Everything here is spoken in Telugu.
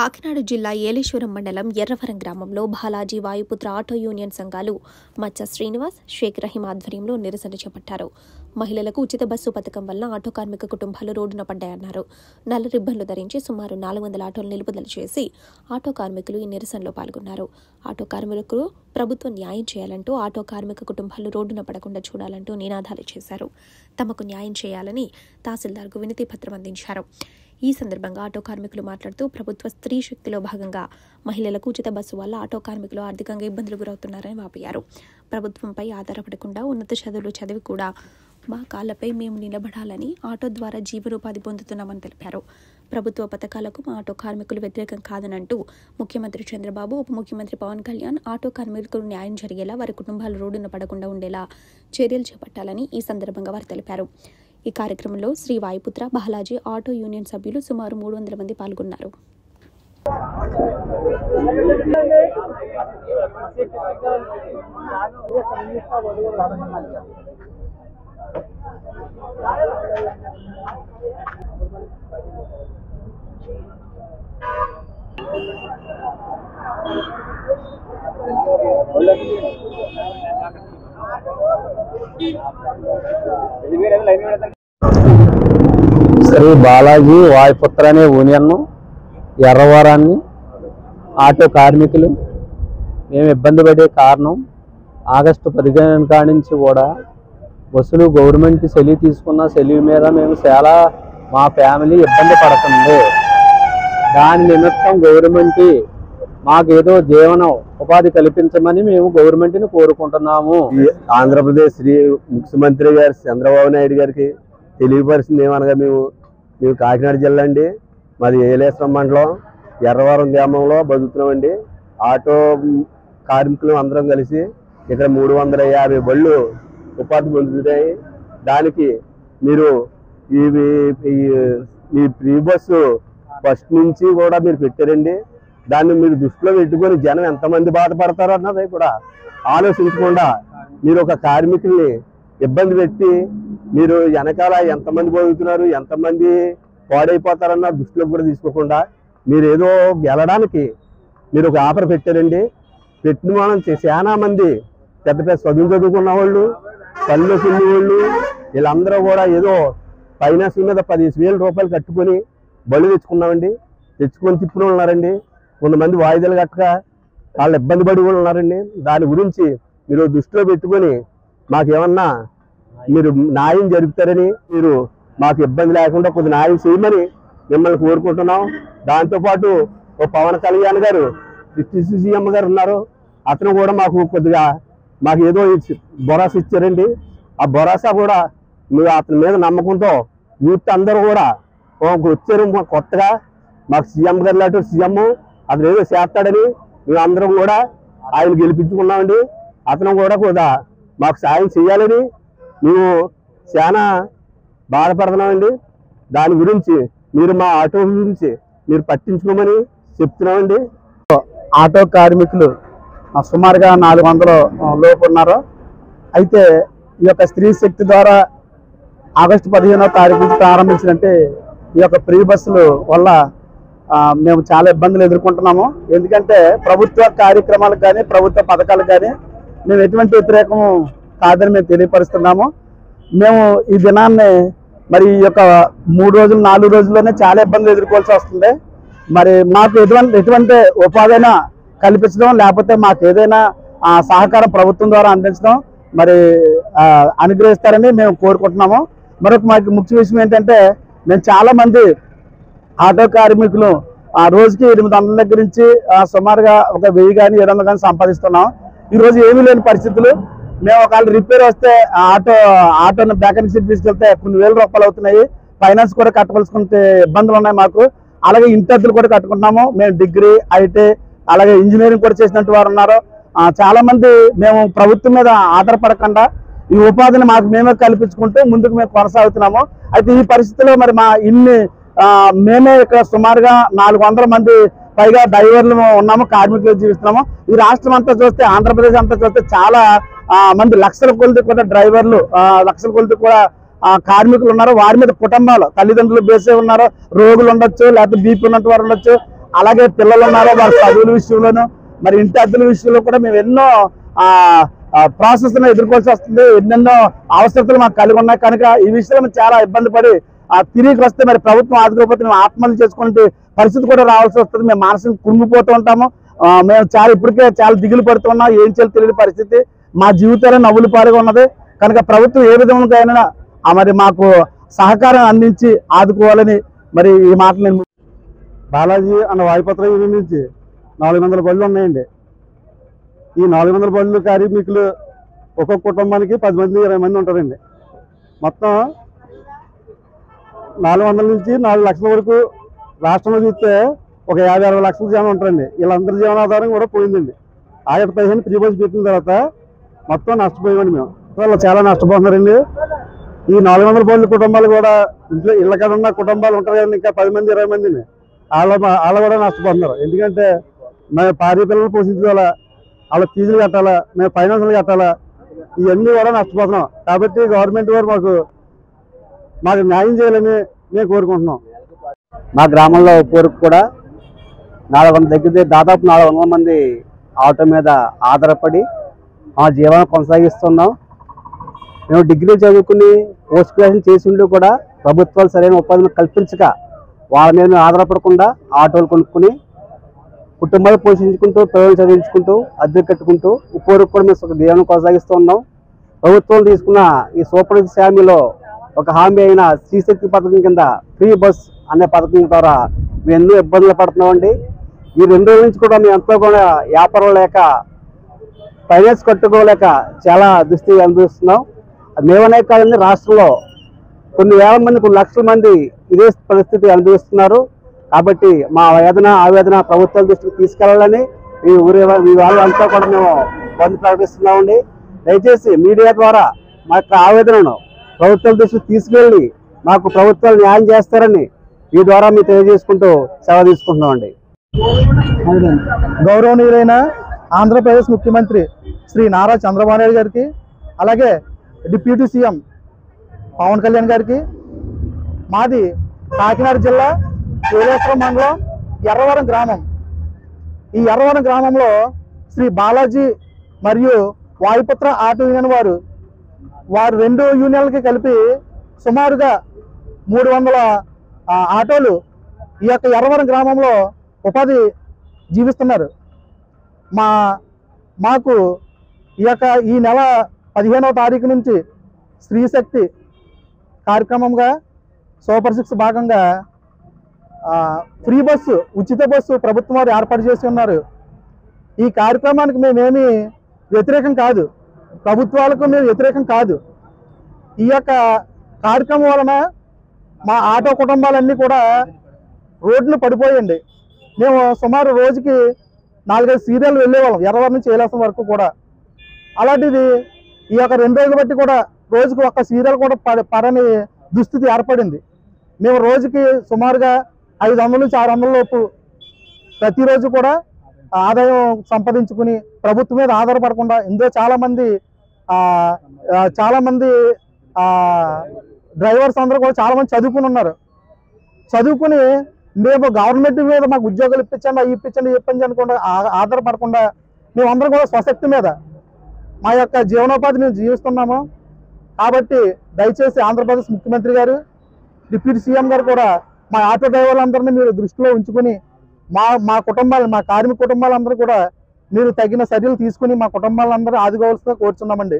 కాకినాడ జిల్లా ఏలేశ్వరం మండలం ఎర్రవరం గ్రామంలో బాలాజీ వాయుపుత్ర ఆటో యూనియన్ సంఘాలు మచ్చ శ్రీనివాస్, షేక్ రహీం ఆధ్వర్యంలో నిరసన చేపట్టారు. మహిళలకు ఉచిత బస్సు పథకం వల్ల ఆటో కార్మిక కుటుంబాలు రోడ్డున పడ్డాయన్నారు. నల్ల రిబ్బన్లు ధరించి సుమారు 400 ఆటోలు నిలుపుదల చేసి ఆటో కార్మికులు ఈ నిరసనలో పాల్గొన్నారు. ఆటో కార్మికులకు ప్రభుత్వం న్యాయం చేయాలంటూ ఆటో కార్మిక కుటుంబాలు రోడ్డున పడకుండా చూడాలంటూ నినాదాలు చేశారు. తమకు న్యాయం చేయాలని తహసీల్దార్కు వినతి పత్రం అందించారు. ఈ సందర్భంగా ఆటో కార్మికులు మాట్లాడుతూ ప్రభుత్వ స్త్రీ శక్తిలో భాగంగా మహిళలకు ఉచిత బస్సు వల్ల ఆటో కార్మికులు ఆర్థికంగా ఇబ్బందులు గురవుతున్నారని వాపోయారు. ప్రభుత్వంపై ఆధారపడకుండా ఉన్నత చదువులు చదివి కూడా మా కాళ్లపై మేము నిలబడాలని ఆటో ద్వారా జీవనోపాధి పొందుతున్నామని తెలిపారు. ప్రభుత్వ పథకాలకు మా ఆటో కార్మికులు వ్యతిరేకం కాదనంటూ ముఖ్యమంత్రి చంద్రబాబు, ఉప ముఖ్యమంత్రి పవన్ కళ్యాణ్ ఆటో కార్మికులకు న్యాయం జరిగేలా వారి కుటుంబాలు రోడ్డున పడకుండా ఉండేలా చర్యలు చేపట్టాలని ఈ సందర్భంగా వారు తెలిపారు. ఈ కార్యక్రమంలో శ్రీ వాయుపుత్ర, బాలాజీ ఆటో యూనియన్ సభ్యులు సుమారు 300 మంది పాల్గొన్నారు. శ్రీ బాలాజీ వాయుపుత్ర అనే యూనియన్ ఎర్రవరాన్ని ఆటో కార్మికులు మేము ఇబ్బంది పడే కారణం ఆగస్టు 15 కాడి నుంచి కూడా బస్సులు గవర్నమెంట్ సెలవు తీసుకున్న సెలవు మీద మేము చాలా మా ఫ్యామిలీ ఇబ్బంది పడుతుంది. దాని నిమిత్తం గవర్నమెంట్ మాకేదో జీవన ఉపాధి కల్పించమని మేము గవర్నమెంట్ని కోరుకుంటున్నాము. ఆంధ్రప్రదేశ్ శ్రీ ముఖ్యమంత్రి గారు చంద్రబాబు నాయుడు గారికి తెలియపరిచింది ఏమనగా మేము కాకినాడ జిల్లా అండి, మాది ఏలేశ్వరం మండలం ఎర్రవరం గ్రామంలో బతుకుతున్నామండి. ఆటో కార్మికులు అందరం కలిసి ఇక్కడ 350 బళ్ళు ఉపాధి పొందుతున్నాయి. దానికి మీరు ఈ ఫ్రీ బస్సు ఫస్ట్ నుంచి కూడా మీరు పెట్టారండి. దాన్ని మీరు దృష్టిలో పెట్టుకొని జనం ఎంతమంది బాధపడతారు అన్నది కూడా ఆలోచించకుండా మీరు ఒక కార్మికుల్ని ఇబ్బంది పెట్టి మీరు వెనకాల ఎంతమంది బతుకుతున్నారు, ఎంతమంది పాడైపోతారన్న దృష్టిలో కూడా తీసుకోకుండా మీరు ఏదో గెలడానికి మీరు ఒక ఆఫర్ పెట్టారండి. పెట్టిన మనం చాలా మంది పెద్ద పెద్ద చదువుకున్న వాళ్ళు, పల్లె పిల్లి వాళ్ళు వీళ్ళందరూ కూడా ఏదో ఫైనాన్స్ మీద 15,000 రూపాయలు కట్టుకొని బళ్ళు తెచ్చుకున్నామండి. తెచ్చుకొని తిప్పులు ఉన్నారండి. కొంతమంది వాయిదాలు కట్టక వాళ్ళు ఇబ్బంది పడి కూడా ఉన్నారండి. దాని గురించి మీరు దృష్టిలో పెట్టుకొని మాకేమన్నా మీరు న్యాయం జరుపుతారని, మీరు మాకు ఇబ్బంది లేకుండా కొద్ది న్యాయం చేయమని మిమ్మల్ని కోరుకుంటున్నాం. దాంతోపాటు ఓ పవన్ కళ్యాణ్ గారు సీఎం గారు ఉన్నారు, అతను కూడా మాకు ఏదో భరోసా ఇచ్చారండి. ఆ భరోసా కూడా మీరు అతని మీద నమ్మకంతో యూత్ అందరూ కూడా వచ్చారు. కొత్తగా మాకు సీఎం గారు లాంటి సీఎం అతను ఏదో చేస్తాడని మేము అందరం కూడా ఆయన గెలిపించుకున్నామండి. అతను కూడా మాకు సాయం చేయాలని మేము చాలా బాధపడుతున్నామండి. దాని గురించి మీరు మా ఆటో గురించి మీరు పట్టించుకోమని చెప్తున్నామండి. ఆటో కార్మికులు సుమారుగా 400 లోపు ఉన్నారు. అయితే ఈ యొక్క స్త్రీ శక్తి ద్వారా ఆగస్టు 15వ తారీఖు నుంచి ప్రారంభించినట్టే ఈ యొక్క ఫ్రీ బస్సుల వల్ల మేము చాలా ఇబ్బందులు ఎదుర్కొంటున్నాము. ఎందుకంటే ప్రభుత్వ కార్యక్రమాలకు కానీ ప్రభుత్వ పథకాలకు కానీ మేము ఎటువంటి వ్యతిరేకం కాదని మేము తెలియపరుస్తున్నాము. మేము ఈ దినాన్ని మరి ఈ యొక్క 3 రోజులు 4 రోజుల్లోనే చాలా ఇబ్బందులు ఎదుర్కోవాల్సి వస్తుంది. మరి మాకు ఎటువంటి ఉపాధి కల్పించడం, లేకపోతే మాకు ఏదైనా సహకారం ప్రభుత్వం ద్వారా అందించడం మరి అనుగ్రహిస్తారని మేము కోరుకుంటున్నాము. మరొక మాకు ముఖ్య విషయం ఏంటంటే మేము చాలా మంది ఆటో కార్మికులు రోజుకి 800 దగ్గర నుంచి సుమారుగా ఒక 1000 కానీ 700 కానీ సంపాదిస్తున్నాం. ఈరోజు ఏమీ లేని పరిస్థితులు. మేము ఒకవేళ రిపేర్ వస్తే ఆటోని మెకానిక్ షెడ్ తీసుకెళ్తే కొన్ని వేల రూపాయలు అవుతున్నాయి. ఫైనాన్స్ కూడా కట్టవలసుకుంటే ఇబ్బందులు ఉన్నాయి మాకు. అలాగే ఇంటర్లు కూడా కట్టుకుంటున్నాము. మేము డిగ్రీ, ఐటీ అలాగే ఇంజనీరింగ్ కూడా చేసినట్టు వారు ఉన్నారు. చాలా మంది మేము ప్రభుత్వం మీద ఆధారపడకుండా ఈ ఉపాధిని మాకు మేమే కల్పించుకుంటూ ముందుకు మేము కొనసాగుతున్నాము. అయితే ఈ పరిస్థితిలో మరి మేమే ఇక్కడ సుమారుగా 400 మంది పైగా డ్రైవర్లు ఉన్నాము, కార్మికులు జీవిస్తున్నాము. ఈ రాష్ట్రం అంతా చూస్తే, ఆంధ్రప్రదేశ్ అంతా చూస్తే చాలా మంది లక్షల కొలది కూడా డ్రైవర్లు, లక్షల కొలది కూడా కార్మికులు ఉన్నారు. వారి మీద కుటుంబాలు, తల్లిదండ్రులు బేసే ఉన్నారు. రోగులు ఉండొచ్చు, లేకపోతే బీపీ ఉన్నట్టు వారు ఉండొచ్చు. అలాగే పిల్లలు ఉన్నారో వారి చదువుల విషయంలోనూ మరి ఇంటి అద్దెల విషయంలో కూడా మేము ఎన్నో ప్రాసెస్ ఎదుర్కోవాల్సి వస్తుంది. ఎన్నెన్నో అవసరతలు మాకు కలిగి ఉన్నాయి కనుక ఈ విషయంలో చాలా ఇబ్బంది పడి తిరిగి వస్తే మరి ప్రభుత్వం ఆదుకోకపోతే మేము ఆత్మహత్య చేసుకునే పరిస్థితి కూడా రావాల్సి వస్తుంది. మేము మానసికంగా కుమిలిపోతూ ఉంటాము. మేము ఇప్పటికే చాలా దిగులు పడుతున్నాం. ఏం చేయాలో తెలియని పరిస్థితి, మా జీవితాలే నవ్వులు పారుగా ఉన్నది. కనుక ప్రభుత్వం ఏ విధంగా మరి మాకు సహకారం అందించి ఆదుకోవాలని మరి ఈ మాట నేను. బాలాజీ అన్న వాయుపత్ర యూనియన్ నుంచి 400 బళ్ళు ఉన్నాయండి. ఈ 400 బళ్ళు కార్మికులు ఒక్కొక్క కుటుంబానికి 10 మంది 20 మంది ఉంటారండి. మొత్తం 400 నుంచి 4 లక్షల వరకు రాష్ట్రంలో చూస్తే ఒక 50-60 లక్షల జనం ఉంటారండి. వీళ్ళందరి జీవనాధారం కూడా పోయిందండి. ఆగస్టు 15 ఫ్రీ బస్ పెట్టిన తర్వాత మొత్తం నష్టపోయామండి. మేము వాళ్ళు చాలా నష్టపోతున్నారండి. ఈ 400 బళ్ళు కుటుంబాలు కూడా ఇంట్లో ఇళ్ళ కాడ ఉన్న కుటుంబాలు ఉంటారు కదండి, ఇంకా 10 మంది 20 మందిని వాళ్ళు కూడా నష్టపోతున్నారు. ఎందుకంటే మేము భార్య పిల్లలు పోషించుకోవాలా, వాళ్ళ ఫీజులు కట్టాలా, మేము ఫైనాన్షియల్ కట్టాలా, ఇవన్నీ కూడా నష్టపోతున్నాం. కాబట్టి గవర్నమెంట్ వారు మాకు న్యాయం చేయాలని మేము కోరుకుంటున్నాం. మా గ్రామంలో పూర్వకు కూడా 400 దాదాపు 400 మంది ఆటో మీద ఆధారపడి మా జీవనం కొనసాగిస్తున్నాం. మేము డిగ్రీ చదువుకుని పోస్ట్ గ్రాడ్యుయేషన్ చేసి ఉండి కూడా ప్రభుత్వాలు సరైన ఉపాధిని కల్పించక వాళ్ళ మీద ఆధారపడకుండా ఆటోలు కొనుక్కుని కుటుంబాలు పోషించుకుంటూ పిల్లలు చదివించుకుంటూ అద్దె కట్టుకుంటూ పూర్వకు కూడా మేము జీవనం కొనసాగిస్తూ ఉన్నాం. ప్రభుత్వం తీసుకున్న ఈ సూపర్ హామీలో ఒక హామీ అయిన శ్రీశక్తి పథకం కింద ఫ్రీ బస్ అనే పథకం ద్వారా మేము ఎన్నో ఇబ్బందులు పడుతున్నామండి. ఈ 2 రోజుల నుంచి కూడా మేము ఎంతో కూడా వ్యాపారం లేక ఫైనాన్స్ కట్టుకోలేక చాలా దుస్థితి అనుభవిస్తున్నాం. మేమనే కాదండి, రాష్ట్రంలో కొన్ని వేల మంది కొన్ని లక్షల మంది ఇదే పరిస్థితి అనుభవిస్తున్నారు. కాబట్టి మా ఆవేదన ప్రభుత్వాల దృష్టికి తీసుకెళ్లాలని ఈ వాళ్ళు అంతా కూడా మేము బంద్ ప్రకటిస్తున్నామండి. దయచేసి మీడియా ద్వారా మా యొక్క ఆవేదనను ప్రభుత్వాల దృష్టికి తీసుకెళ్లి మాకు ప్రభుత్వాలు న్యాయం చేస్తారని ఈ ద్వారా మేము తెలియజేసుకుంటూ సెలవు తీసుకుంటున్నామండి. గౌరవనీయులైన ఆంధ్రప్రదేశ్ ముఖ్యమంత్రి శ్రీ నారా చంద్రబాబు నాయుడు గారికి, అలాగే డిప్యూటీ సీఎం పవన్ కళ్యాణ్ గారికి, మాది కాకినాడ జిల్లా ఏలేశ్వరం మండలం ఎర్రవరం గ్రామం. ఈ ఎర్రవరం గ్రామంలో శ్రీ బాలాజీ మరియు వాయుపుత్ర ఆటో యూనియన్ వారు 2 యూనియన్లకి కలిపి సుమారుగా 300 ఆటోలు ఈ యొక్క ఎర్రవరం గ్రామంలో ఉపాధి జీవిస్తున్నారు. మాకు ఈ నెల 15వ తారీఖు నుంచి స్త్రీశక్తి కార్యక్రమంగా సూపర్ 6 భాగంగా ఫ్రీ బస్సు, ఉచిత బస్సు ప్రభుత్వం వారు ఏర్పాటు చేసి ఉన్నారు. ఈ కార్యక్రమానికి మేమేమి వ్యతిరేకం కాదు, ప్రభుత్వాలకు మేము వ్యతిరేకం కాదు. ఈ యొక్క కార్యక్రమం వలన మా ఆటో కుటుంబాలన్నీ కూడా రోడ్లు పడిపోయండి. మేము సుమారు రోజుకి 4-5 సీరియల్ వెళ్ళేవాళ్ళం ఎర్రవరం నుంచి ఏలేశ్వరం వరకు కూడా. అలాంటిది ఈ యొక్క 2 రోజులు బట్టి కూడా రోజుకి ఒక్క సీరియల్ కూడా పడని దుస్థితి ఏర్పడింది. మేము రోజుకి సుమారుగా 500 నుంచి 600 లోపు ప్రతిరోజు కూడా ఆదాయం సంపాదించుకుని ప్రభుత్వం మీద ఆధారపడకుండా, ఇందులో చాలామంది డ్రైవర్స్ అందరూ కూడా చాలామంది చదువుకుని ఉన్నారు. చదువుకుని మేము గవర్నమెంట్ మీద మాకు ఉద్యోగాలు ఇప్పించండి, అవి ఇప్పించండి అనుకుండా ఆధారపడకుండా మేమందరం కూడా స్వశక్తి మీద మా యొక్క జీవనోపాధి మేము జీవిస్తున్నాము. కాబట్టి దయచేసి ఆంధ్రప్రదేశ్ ముఖ్యమంత్రి గారు, డిప్యూటీ సీఎం గారు కూడా మా ఆటో డ్రైవర్లందరినీ మీరు దృష్టిలో ఉంచుకుని మా కుటుంబాలు, మా కార్మిక కుటుంబాలందరూ కూడా మీరు తగిన చర్యలు తీసుకుని మా కుటుంబాలందరూ ఆదుకోవాల్సిందిగా కోరుచున్నామండి.